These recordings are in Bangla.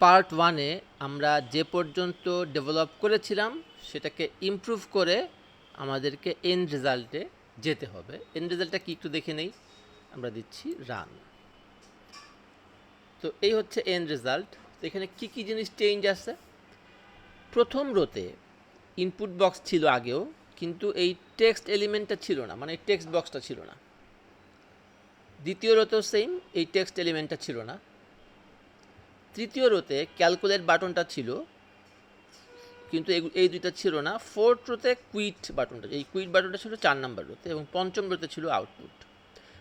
পার্ট ওয়ানে আমরা যে পর্যন্ত ডেভেলপ করেছিলাম সেটাকে ইমপ্রুভ করে আমাদেরকে এন্ড রেজাল্টে যেতে হবে। এন্ড রেজাল্টটা কি একটু দেখে নেই। আমরা দিচ্ছি রান। তো এই হচ্ছে এন্ড রেজাল্ট। তো এখানে কী কী জিনিস চেঞ্জ আছে। প্রথম রোতে ইনপুট বক্স ছিল আগেও, কিন্তু এই টেক্সট এলিমেন্টটা ছিল না, মানে এই টেক্সট বক্সটা ছিল না। দ্বিতীয় রোতেও সেম, এই টেক্সট এলিমেন্টটা ছিল না। তৃতীয় রোতে ক্যালকুলেট বাটনটা ছিল, কিন্তু এই দুইটা ছিল না। ফোর্থ রোতে কুইট বাটনটা, এই কুইট বাটনটা ছিল 4 নাম্বার রোতে, এবং পঞ্চম রোতে ছিল আউটপুট।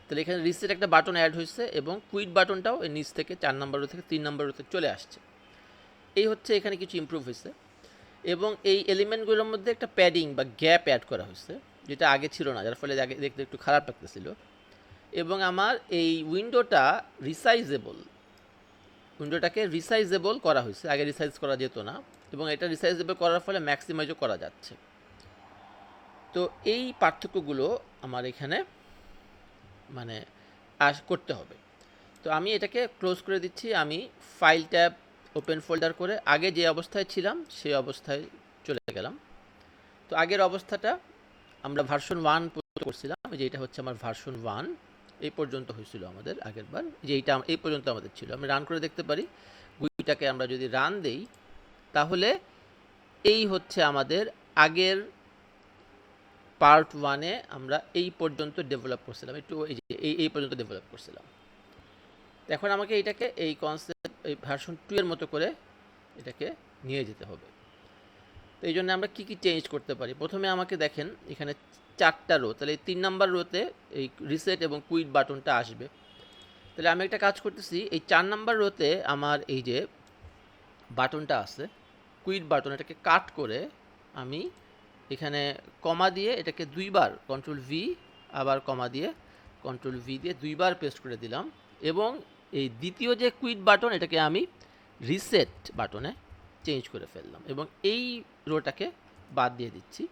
তাহলে এখানে রিসেট একটা বাটন অ্যাড হয়েছে, এবং কুইট বাটনটাও এই নিচ থেকে 4 নাম্বার রো থেকে 3 নাম্বার রোতে চলে আসছে। এই হচ্ছে এখানে কিছু ইমপ্রুভ হয়েছে। এবং এই এলিমেন্টগুলোর মধ্যে একটা প্যাডিং বা গ্যাপ অ্যাড করা হয়েছে, যেটা আগে ছিল না, যার ফলে আগে দেখতে একটু খারাপ লাগতেছিল। এবং আমার এই উইন্ডোটা উইন্ডোটাকে রিসাইজেবল করা হয়েছে, আগে রিসাইজ করা যেত না, এবং এটা রিসাইজেবল করার ফলে ম্যাক্সিমাইজও করা যাচ্ছে। তো এই পার্থক্যগুলো আমার এখানে মানে করতে হবে। তো আমি এটাকে ক্লোজ করে দিচ্ছি। আমি ফাইল ট্যাব ওপেন ফোল্ডার করে আগে যে অবস্থায় ছিলাম সেই অবস্থায় চলে গেলাম। তো আগের অবস্থাটা আমরা ভার্সন 1 করছিলাম, যে এটা হচ্ছে আমার ভার্সন 1, এই পর্যন্ত হয়েছিল আমাদের আগের বার, যে এইটা এই পর্যন্ত আমাদের ছিল। আমি রান করে দেখতে পারি। গুইটাকে আমরা যদি রান দেই, তাহলে এই হচ্ছে আমাদের আগের পার্ট 1-এ আমরা এই পর্যন্ত ডেভেলপ করছিলাম, একটু এই পর্যন্ত ডেভেলপ করছিলাম। এখন আমাকে এটাকে এই কনসেপ্ট এই ভার্সন 2 এর মতো করে এটাকে নিয়ে যেতে হবে। তো এই জন্য আমরা কী কী চেঞ্জ করতে পারি। প্রথমে আমাকে দেখেন এখানে 4টা রো, তাহলে এই 3 নাম্বার রোতে এই রিসেট এবং কুইট বাটনটা আসবে। তাহলে আমি একটা কাজ করতেছি, এই 4 নাম্বার রোতে আমার এই যে বাটনটা আছে কুইট বাটন, এটাকে কাট করে আমি এখানে কমা দিয়ে এটাকে দুইবার কন্ট্রোল ভি, আবার কমা দিয়ে কন্ট্রোল ভি দিয়ে দুইবার পেস্ট করে দিলাম। এবং এই দ্বিতীয় যে কুইট বাটন, এটাকে আমি রিসেট বাটনে চেঞ্জ করে ফেললাম, এবং এই রোটাকে বাদ দিয়ে দিচ্ছি,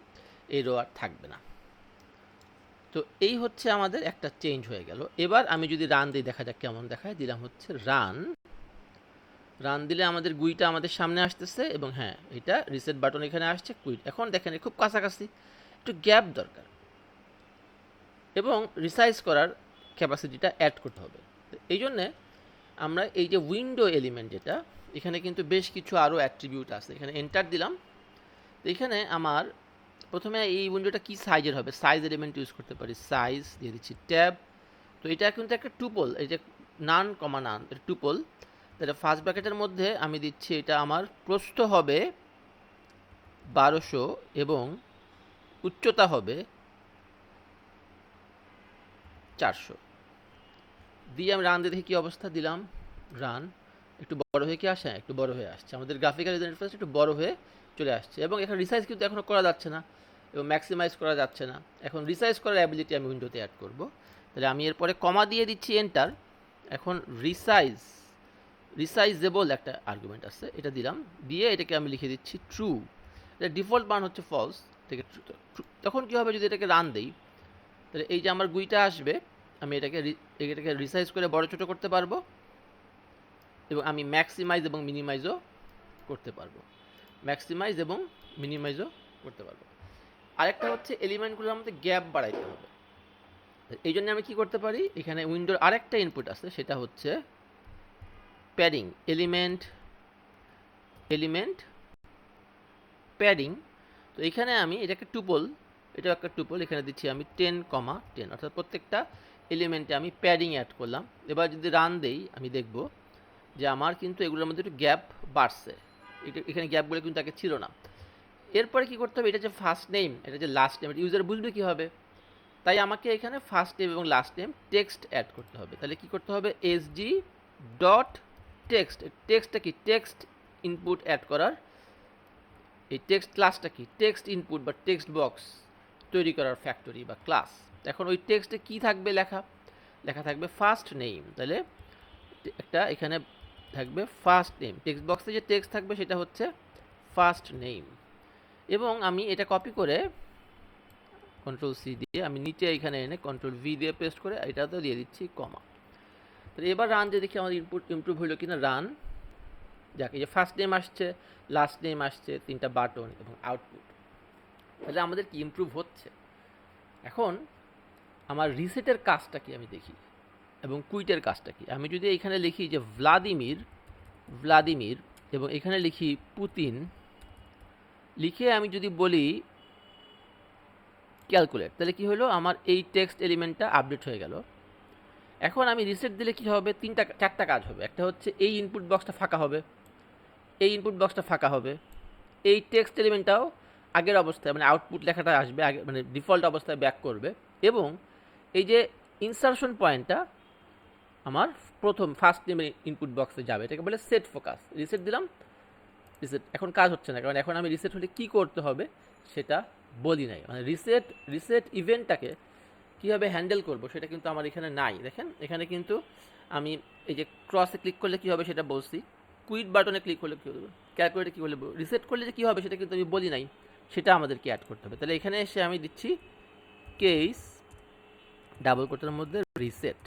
এই রো আর থাকবে না। তো এই হচ্ছে আমাদের একটা চেঞ্জ হয়ে গেল। এবার আমি যদি রান দিই, দেখা যাক কেমন দেখায়। দিলাম হচ্ছে রান দিলে আমাদের গুইটা আমাদের সামনে আসতেছে, এবং হ্যাঁ, এটা রিসেট বাটন এখানে আসছে, কুইট এখন দেখেন খুব কাছাকাছি, একটু গ্যাপ দরকার, এবং রিসাইজ করার ক্যাপাসিটিটা অ্যাড করতে হবে। এই জন্যে আমরা এই যে উইন্ডো এলিমেন্ট, যেটা এখানে কিন্তু বেশ কিছু আরও অ্যাট্রিবিউট আছে। এখানে এন্টার দিলাম। তো এখানে আমার প্রথমে এই উইন্ডোটা কি সাইজের হবে, সাইজ এলিমেন্ট ইউজ করতে পারি, সাইজ দিয়ে দিচ্ছি ট্যাব। তো এটা কিন্তু একটা টুপল, এই যে নান, এটা টুপল। তাহলে ফার্স্ট ব্র্যাকেটের মধ্যে আমি দিচ্ছি এটা আমার প্রস্থ হবে 1200 এবং উচ্চতা হবে 400 দিয়ে আমি রান দিয়ে দেখি কী অবস্থা। দিলাম রান, একটু বড় হয়ে কি আসে, একটু বড় হয়ে আসছে, আমাদের গ্রাফিক্যাল ইন্টারফেস একটু বড় হয়ে চলে আসছে। এবং এখানে রিসাইজ কিন্তু এখনও করা যাচ্ছে না, এবং ম্যাক্সিমাইজ করা যাচ্ছে না। এখন রিসাইজ করার অ্যাবিলিটি আমি উইন্ডোতে অ্যাড করব। তাহলে আমি এরপরে কমা দিয়ে দিচ্ছি এন্টার। এখন রিসাইজেবল একটা আর্গুমেন্ট আছে, এটা দিলাম, দিয়ে এটাকে আমি লিখে দিচ্ছি ট্রু। এটা ডিফল্ট মান হচ্ছে ফলস থেকে ট্রু। তখন কী হবে যদি এটাকে রান দেই, তাহলে এই যে আমার গুইটা আসবে, আমি এটাকে রিসাইজ করে বড় ছোটো করতে পারবো, এবং আমি ম্যাক্সিমাইজ এবং মিনিমাইজও করতে পারবো। আরেকটা হচ্ছে এলিমেন্টগুলোর মধ্যে গ্যাপ বাড়াইতে হবে। এই জন্য আমি কি করতে পারি, এখানে উইন্ডোর আরেকটা ইনপুট আছে, সেটা হচ্ছে প্যাডিং, এলিমেন্ট প্যাডিং। তো এখানে আমি এটাকে এটাও একটা টুপল, এখানে দিচ্ছি আমি 10,10, অর্থাৎ প্রত্যেকটা এলিমেন্টে আমি প্যাডিং অ্যাড করলাম। এবার যদি রান দেই, আমি দেখব যে আমার কিন্তু এগুলোর মধ্যে একটু গ্যাপ বাড়ছে। এখানে গ্যাপগুলো কিন্তু আগে ছিল না। এরপরে কি করতে হবে, এটা যে ফার্স্ট নেম, এটা যে লাস্ট নেম, এটা ইউজার বুঝবে কীভাবে। তাই আমাকে এখানে ফার্স্ট নেম এবং লাস্ট নেম টেক্সট অ্যাড করতে হবে। তাহলে কি করতে হবে, এসজি ডট টেক্সট। টেক্সটটা কি, টেক্সট ইনপুট অ্যাড করার এই টেক্সট ক্লাসটা কি, টেক্সট ইনপুট বা টেক্সট বক্স তৈরি করার ফ্যাক্টরি বা ক্লাস। এখন ওই টেক্সটে কী থাকবে, লেখা থাকবে ফার্স্ট নেম। তাহলে একটা এখানে থাকবে ফার্স্ট নেম, টেক্সট বক্সে যে টেক্সট থাকবে সেটা হচ্ছে ফার্স্ট নেম। এবং আমি এটা কপি করে কন্ট্রোল সি দিয়ে আমি নিচে এখানে এনে কন্ট্রোল ভি দিয়ে পেস্ট করে এটাতেও দিয়ে দিচ্ছি কমা। তাহলে এবার রান দিয়ে দেখি আমাদের ইমপ্রুভ হলো কিনা। রান যাক এই যে ফার্স্ট নেম আসছে, লাস্ট নেম আসছে, 3টা বাটন এবং আউটপুট। তাহলে আমাদের কি ইমপ্রুভ হচ্ছে। এখন আমার রিসেটের কাজটা কি আমি দেখি এবং কুইটের কাজটা কি। আমি যদি এখানে লিখি যে ভ্লাদিমির এবং এখানে লিখি পুতিন, লিখে আমি যদি বলি ক্যালকুলেট, তাহলে কি হলো, আমার এই টেক্সট এলিমেন্টটা আপডেট হয়ে গেল। এখন আমি রিসেট দিলে কি হবে, 4টা কাজ হবে। একটা হচ্ছে এই ইনপুট বক্সটা ফাঁকা হবে, এই ইনপুট বক্সটা ফাঁকা হবে, এই টেক্সট এলিমেন্টটাও আগের অবস্থায় মানে আউটপুট লেখাটা আসবে আগে, মানে ডিফল্ট অবস্থায় ব্যাক করবে, এবং এই যে ইনসারশন পয়েন্টটা আমার ফার্স্ট নেমের ইনপুট বক্সে যাবে। এটাকে বলে সেট ফোকাস। রিসেট দিলাম, রিসেট এখন কাজ হচ্ছে না, কারণ এখন আমি রিসেট হলে কী করতে হবে সেটা বলি নাই। মানে রিসেট ইভেন্টটাকে কীভাবে হ্যান্ডেল করব সেটা কিন্তু আমার এখানে নাই। দেখেন এখানে কিন্তু আমি এই যে ক্রসে ক্লিক করলে কী হবে সেটা বলছি, কুইট বাটনে ক্লিক করলে কী হবে, ক্যালকুলেটে কী বলবো, রিসেট করলে যে কী হবে সেটা কিন্তু আমি বলি নাই, সেটা আমাদেরকে অ্যাড করতে হবে। তাহলে এখানে এসে আমি দিচ্ছি কেস ডাবল কোটের মধ্যে রিসেট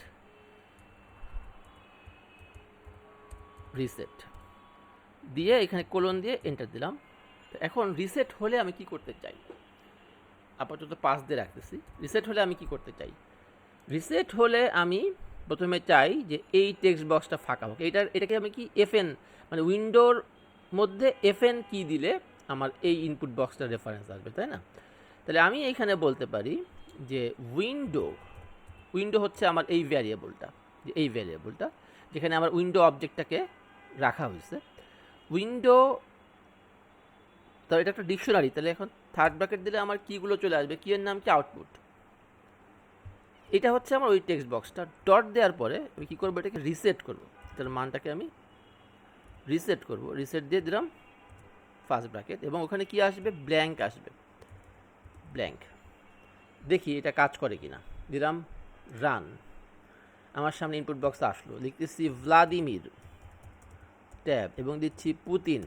দিয়ে এখানে কোলন দিয়ে এন্টার দিলাম। তো এখন রিসেট হলে আমি কি করতে চাই, আপাতত পাস দিয়ে রাখতেছি। রিসেট হলে আমি কি করতে চাই, রিসেট হলে আমি প্রথমে চাই যে এই টেক্সট বক্সটা ফাঁকা হোক। এটাকে আমি কি এফএন মানে উইন্ডোর মধ্যে এফএন কি দিলে আমার এই ইনপুট বক্সটা রেফারেন্স আসবে, তাই না। তাহলে আমি এইখানে বলতে পারি যে উইন্ডো হচ্ছে আমার এই ভ্যারিয়েবলটা, যেখানে আমার উইন্ডো অবজেক্টটাকে রাখা হয়েছে। উইন্ডো, তো এটা একটা ডিকশনারি, তাহলে এখন থার্ড ব্র্যাকেট দিলে আমার কীগুলো চলে আসবে, কি এর নাম কি আউটপুট। এটা হচ্ছে আমার ওই টেক্সট বক্সটা। ডট দেওয়ার পরে আমি কী করবো, এটাকে রিসেট করবো, তার মানটাকে আমি রিসেট করব। রিসেট দিয়ে দিলাম ফার্স্ট ব্র্যাকেট, এবং ওখানে কি আসবে, ব্ল্যাঙ্ক আসবে, ব্ল্যাঙ্ক। দেখি এটা কাজ করে কি না। দিলাম রান, আমার সামনে ইনপুট বক্স আসলো, লিখতেছি ভ্লাদিমির ট্যাব এবং দিচ্ছি পুতিন,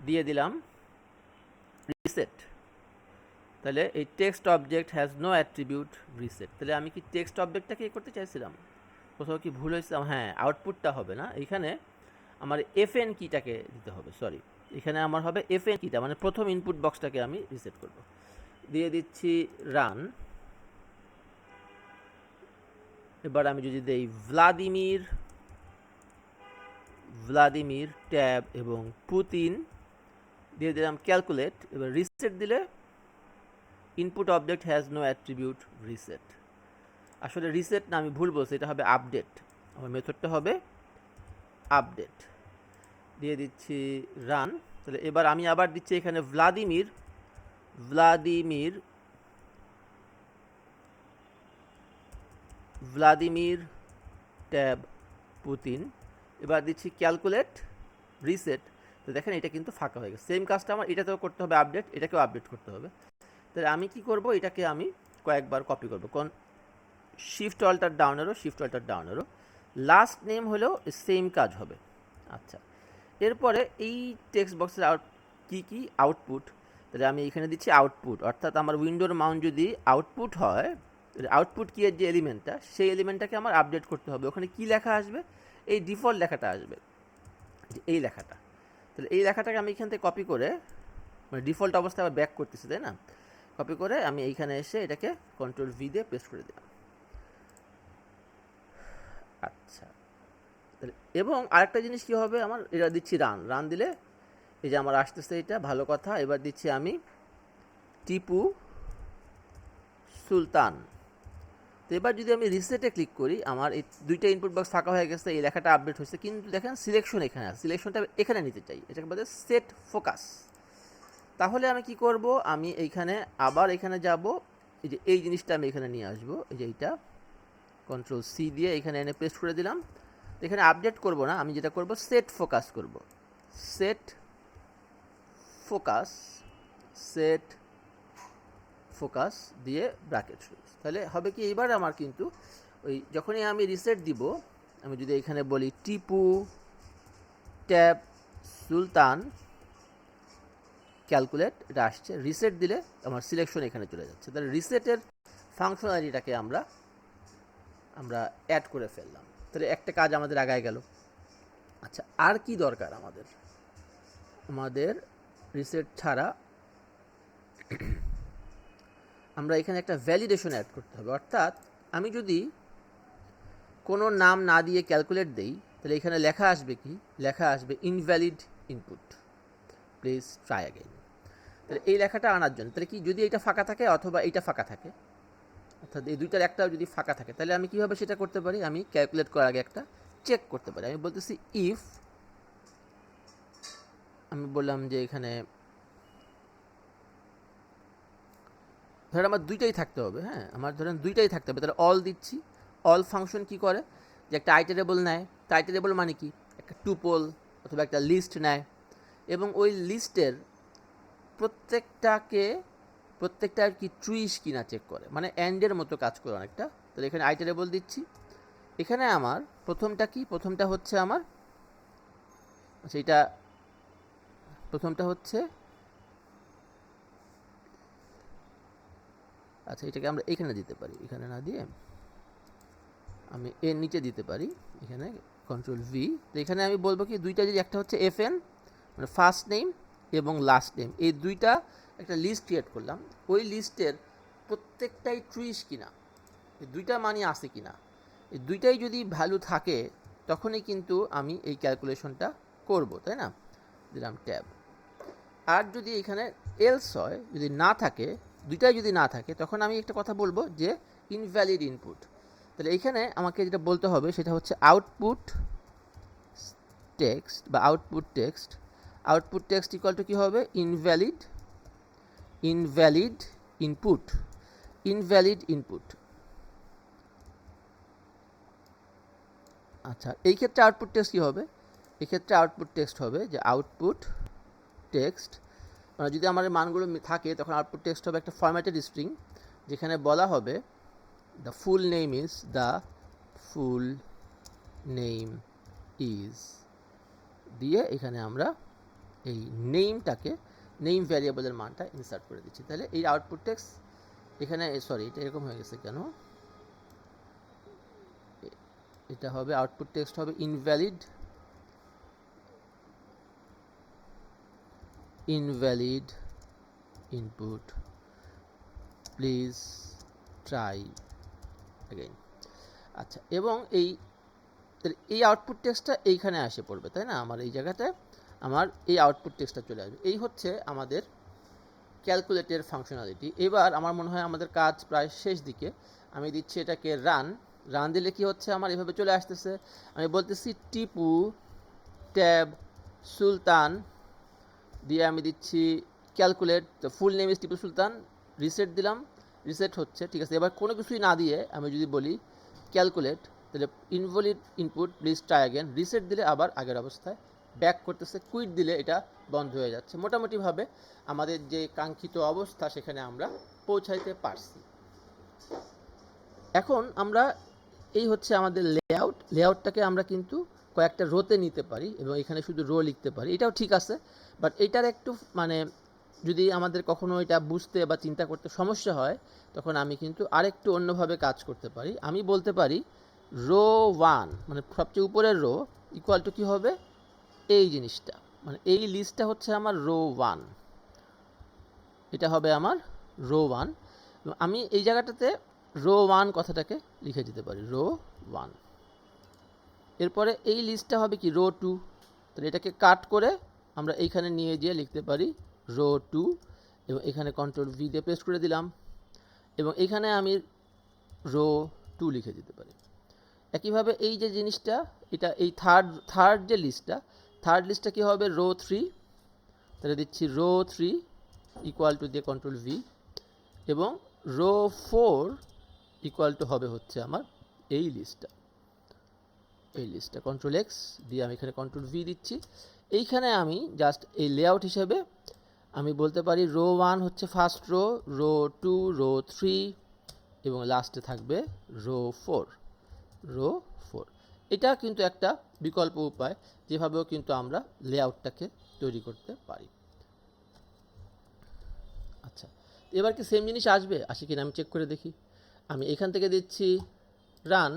দিয়ে দিলাম রিসেট। তাহলে এই text object has no attribute reset. তাহলে আমি কি টেক্সট অবজেক্টটাকে করতে চাইছিলাম, কোথাও কি ভুল হয়েছে, হ্যাঁ আউটপুটটা হবে না, এখানে আমার এফএন কিটাকে দিতে হবে, সরি এখানে আমার হবে এফএন কিটা, মানে প্রথম ইনপুট বক্সটাকে আমি রিসেট করব। দিয়ে দিচ্ছি রান। এবার আমি যদি দেই ভ্লাদিমির ট্যাব এবং পুতিন, দিয়ে দিলাম ক্যালকুলেট। এবার রিসেট দিলে input object has no attribute reset. আসলে রিসেট না, আমি ভুল বলছি, এটা হবে আপডেট। আমার মেথডটা হবে আপডেট। দিয়ে দিচ্ছি রান। তাহলে এবার আমি আবার দিচ্ছি এখানে ভ্লাদিমির ট্যাব পুতিন, এবার দিচ্ছি ক্যালকুলেট রিসেট। তো দেখেন এটা কিন্তু ফাঁকা হয়ে গেছে। সেম কাজটা আমার এটাতেও করতে হবে, আপডেট, এটাকেও আপডেট করতে হবে। তাহলে আমি কি করব, এটাকে আমি কয়েকবার কপি করব, কোন shift alter down arrow, last name হলেও সেম কাজ হবে। আচ্ছা, এরপরে এই টেক্সট বক্সের কি আউটপুট। তাহলে আমি এখানে দিচ্ছি আউটপুট, অর্থাৎ আমার উইন্ডোর মাউন্ট যদি আউটপুট হয়, আউটপুট কি এর যে এলিমেন্টটা, সেই এলিমেন্টটাকে আমার আপডেট করতে হবে। ওখানে কি লেখা আসবে, এই ডিফল্ট লেখাটা আসবে, এই লেখাটা। তাহলে এই লেখাটাকে আমি এখান থেকে কপি করে, মানে ডিফল্ট অবস্থায় আবার ব্যাক করতেছি, তাই না, কপি করে আমি এইখানে এসে এটাকে কন্ট্রোল ভি দিয়ে পেস্ট করে দিলাম। আচ্ছা, তাহলে এবং আরেকটা জিনিস কী হবে, আমার এটা দিচ্ছি রান দিলে এই যে আমার আসতেছে, এটা ভালো কথা। এবার দিচ্ছি আমি টিপু সুলতান। তো এবার যদি আমি রিসেটে ক্লিক করি, আমার এই দুইটা ইনপুট বক্স ফাঁকা হয়ে গেছে, এই লেখাটা আপডেট হয়েছে, কিন্তু দেখেন সিলেকশন এখানে আছে, সিলেকশনটা এখানে নিতে চাই, এটাকে বলে সেট ফোকাস। তাহলে আমি কি করব, আমি এইখানে আবার এখানে যাব, এই যে এই জিনিসটা আমি এখানে নিয়ে আসবো, এই যে এইটা কন্ট্রোল সি দিয়ে এখানে এনে পেস্ট করে দিলাম। এখানে আপডেট করব না, আমি যেটা করব সেট ফোকাস দিয়ে ব্র্যাকেট। তাহলে হবে কি, এইবার আমার কিন্তু ওই যখনই আমি রিসেট দিব, আমি যদি এখানে বলি টিপু ট্যাব সুলতান ক্যালকুলেট, এটা আসছে। রিসেট দিলে আমার সিলেকশন এখানে চলে যাচ্ছে। তাহলে রিসেটের ফাংশনালিটাকে আমরা অ্যাড করে ফেললাম। তাহলে একটা কাজ আমাদের আগায় গেল। আচ্ছা, আর কি দরকার আমাদের? আমাদের রিসেট ছাড়া আমরা এখানে একটা ভ্যালিডেশন অ্যাড করতে হবে। অর্থাৎ আমি যদি কোনো নাম না দিয়ে ক্যালকুলেট দেই, তাহলে এখানে লেখা আসবে কি? লেখা আসবে invalid input, please try again. তাহলে এই লেখাটা আনার জন্য তাহলে কি, যদি এইটা ফাঁকা থাকে অথবা এইটা ফাঁকা থাকে, অর্থাৎ এই দুইটার একটাও যদি ফাঁকা থাকে, তাহলে আমি কীভাবে সেটা করতে পারি? আমি ক্যালকুলেট করার আগে একটা চেক করতে পারি। আমি বলতেছি ইফ, আমি বললাম যে এখানে ধরেন আমার দুইটাই থাকতে হবে, হ্যাঁ, আমার ধরেন দুইটাই থাকতে হবে, তাহলে অল দিচ্ছি। অল ফাংশন কি করে, যে একটা আইটারেবল নেয়। তা আইটারেবল মানে কি? একটা টুপল অথবা একটা লিস্ট নেয় এবং ওই লিস্টের প্রত্যেকটা কি ট্রুইশ কিনা চেক করে, মানে অ্যান্ডের মতো কাজ করে অনেকটা। তাহলে এখানে আইটারেবল দিচ্ছি। এখানে আমার প্রথমটা কি? প্রথমটা হচ্ছে আমার, আচ্ছা এটা প্রথমটা হচ্ছে, আচ্ছা এটাকে আমরা এখানে দিতে পারি, এখানে না দিয়ে আমি এর নিচে দিতে পারি, এখানে কন্ট্রোল ভি। তো এখানে আমি বলবো কি, দুইটা যদি, একটা হচ্ছে এফ এন মানে ফার্স্ট নেম এবং লাস্ট নেম, এই দুইটা একটা লিস্ট ক্রিয়েট করলাম। ওই লিস্টের প্রত্যেকটাই ট্রুইশ কিনা, এই দুইটা মানই আছে কিনা, এই দুইটাই যদি ভ্যালু থাকে তখনই কিন্তু আমি এই ক্যালকুলেশনটা করব, তাই না? দিলাম ট্যাব। আর যদি এখানে এলস হয়, যদি না থাকে, দুইটাই যদি না থাকে, তখন আমি একটা কথা বলবো যে ইনভ্যালিড ইনপুট। তাহলে এইখানে আমাকে যেটা বলতে হবে সেটা হচ্ছে আউটপুট টেক্সট বা আউটপুট টেক্সট ইকুয়াল টু কী হবে? Invalid input. আচ্ছা, এই ক্ষেত্রে আউটপুট টেক্সট কী হবে? এক্ষেত্রে আউটপুট টেক্সট হবে যে আউটপুট টেক্সট, মানে যদি আমার মানগুলো থাকে তখন আউটপুট টেক্সট হবে একটা ফরম্যাটেড স্ট্রিং, যেখানে বলা হবে দ্য ফুল নেম ইজ দিয়ে এখানে আমরা এই নেম ভ্যারিয়েবলের মানটা ইনসার্ট করে দিচ্ছি। তাহলে এই আউটপুট টেক্সট এখানে, সরি এটা এরকম হয়ে গেছে কেন, এটা হবে আউটপুট টেক্সট হবে invalid input, please try again. আচ্ছা, এবং এই আউটপুট টেক্সটটা এইখানে আসে পড়বে, তাই না? আমার এই জায়গাতে আমার এই আউটপুট টেক্সটটা চলে আসবে। এই হচ্ছে আমাদের ক্যালকুলেটের ফাংশনালিটি। এবার আমার মনে হয় আমাদের কাজ প্রায় শেষ দিকে। আমি দিচ্ছি এটাকে রান দিলে কি হচ্ছে, আমার এভাবে চলে আসতেছে। আমি বলতেছি টিপু ট্যাব সুলতান দিয়ে আমি দিচ্ছি calculate, the full name is Tipu Sultan, reset দিলাম, রিসেট হচ্ছে, ঠিক আছে। এবার কোনো কিছুই না দিয়ে আমি যদি বলি ক্যালকুলেট, তাহলে invalid input, please try again, reset দিলে আবার আগের অবস্থায় ব্যাক করতেছে, কুইট দিলে এটা বন্ধ হয়ে যাচ্ছে। মোটামুটিভাবে আমাদের যে কাঙ্ক্ষিত অবস্থা সেখানে আমরা পৌঁছাইতে পারছি। এখন আমরা, এই হচ্ছে আমাদের লেআউটটাকে আমরা কিন্তু কয়েকটা রোতে নিতে পারি এবং এখানে শুধু রো লিখতে পারি, এটাও ঠিক আছে। বাট এটার একটু মানে যদি আমাদের কখনো এটা বুঝতে বা চিন্তা করতে সমস্যা হয়, তখন আমি কিন্তু আরেকটু অন্যভাবে কাজ করতে পারি। আমি বলতে পারি রো 1 মানে সবচেয়ে উপরের রো ইকুয়াল টু কী হবে? এই জিনিসটা, মানে এই লিস্টটা হচ্ছে আমার রো 1, এটা হবে আমার রো 1। আমি এই জায়গাটাতে রো 1 কথাটাকে লিখে দিতে পারি, রো 1। এরপরে এই লিস্টটা হবে কি? রো 2। তাহলে এটাকে কাট করে আমরা এইখানে নিয়ে গিয়ে লিখতে পারি রো 2 এবং এখানে কন্ট্রোল ভি দিয়ে পেস্ট করে দিলাম এবং এখানে আমি রো 2 লিখে দিতে পারি। একইভাবে এই যে জিনিসটা, এটা এই থার্ড যে লিস্টটা কী হবে? রো 3। তাহলে দিচ্ছি রো 3 ইকুয়াল টু দিয়ে কন্ট্রোল ভি এবং রো 4 ইকুয়াল টু হবে হচ্ছে আমার এই লিস্টটা কন্ট্রোল এক্স দিয়ে আমি এখানে কন্ট্রোল ভি দিচ্ছি। এইখানে আমি জাস্ট এই লেআউট হিসেবে আমি বলতে পারি রো 1 হচ্ছে ফার্স্ট রো 2 রো 3 এবং লাস্টে থাকবে রো 4। এটা কিন্তু একটা বিকল্প উপায়, যেভাবেও কিন্তু আমরা লেআউটটাকে তৈরি করতে পারি। আচ্ছা, এবার কি সেম জিনিস আসে কিনা আমি চেক করে দেখি। আমি এখান থেকে দিচ্ছি রান,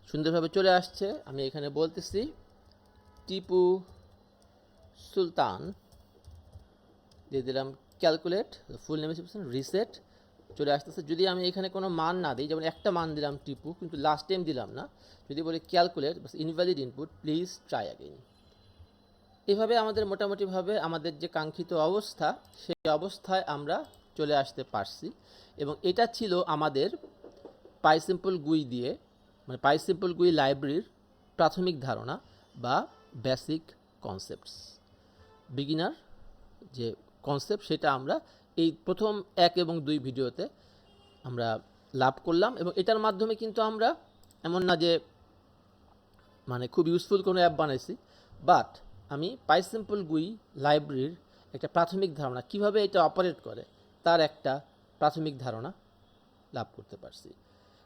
সুন্দরভাবে চলে আসছে। আমি এখানে বলতেছি টিপু সুলতান, দিয়ে দিলাম ক্যালকুলেট, ফুল নেম রিসেট, চলে আসতেছে। যদি আমি এখানে কোনো মান না দিই, যেমন একটা মান দিলাম টিপু, কিন্তু লাস্ট টাইম দিলাম না, যদি বলি calculate invalid input please try again, এভাবে আমাদের মোটামুটিভাবে আমাদের যে কাঙ্ক্ষিত অবস্থা সেই অবস্থায় আমরা চলে আসতে পারছি। এবং এটা ছিল আমাদের পাইসিম্পল গুই দিয়ে, মানে পাইসিম্পল গুই লাইব্রেরির প্রাথমিক ধারণা বা বেসিক কনসেপ্টস, বিগিনার যে কনসেপ্ট সেটা আমরা এই প্রথম 1 এবং 2 ভিডিওতে আমরা লাভ করলাম। এবং এটার মাধ্যমে কিন্তু আমরা এমন না যে মানে খুব ইউজফুল কোনো অ্যাপ বানাইছি, বাট আমি পাইসিম্পল গুই লাইব্রেরির একটা প্রাথমিক ধারণা কিভাবে এটা অপারেট করে তার একটা প্রাথমিক ধারণা লাভ করতে পারছি।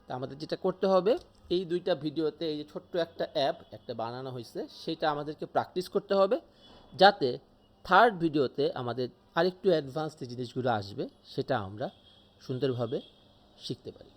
তা আমাদের যেটা করতে হবে, এই 2টা ভিডিওতে এই যে ছোট্ট একটা অ্যাপ একটা বানানো হয়েছে সেটা আমাদেরকে প্র্যাকটিস করতে হবে, যাতে থার্ড ভিডিওতে আমাদের আরেকটু অ্যাডভান্স যে জিনিসগুলো আসবে সেটা আমরা সুন্দরভাবে শিখতে পারি।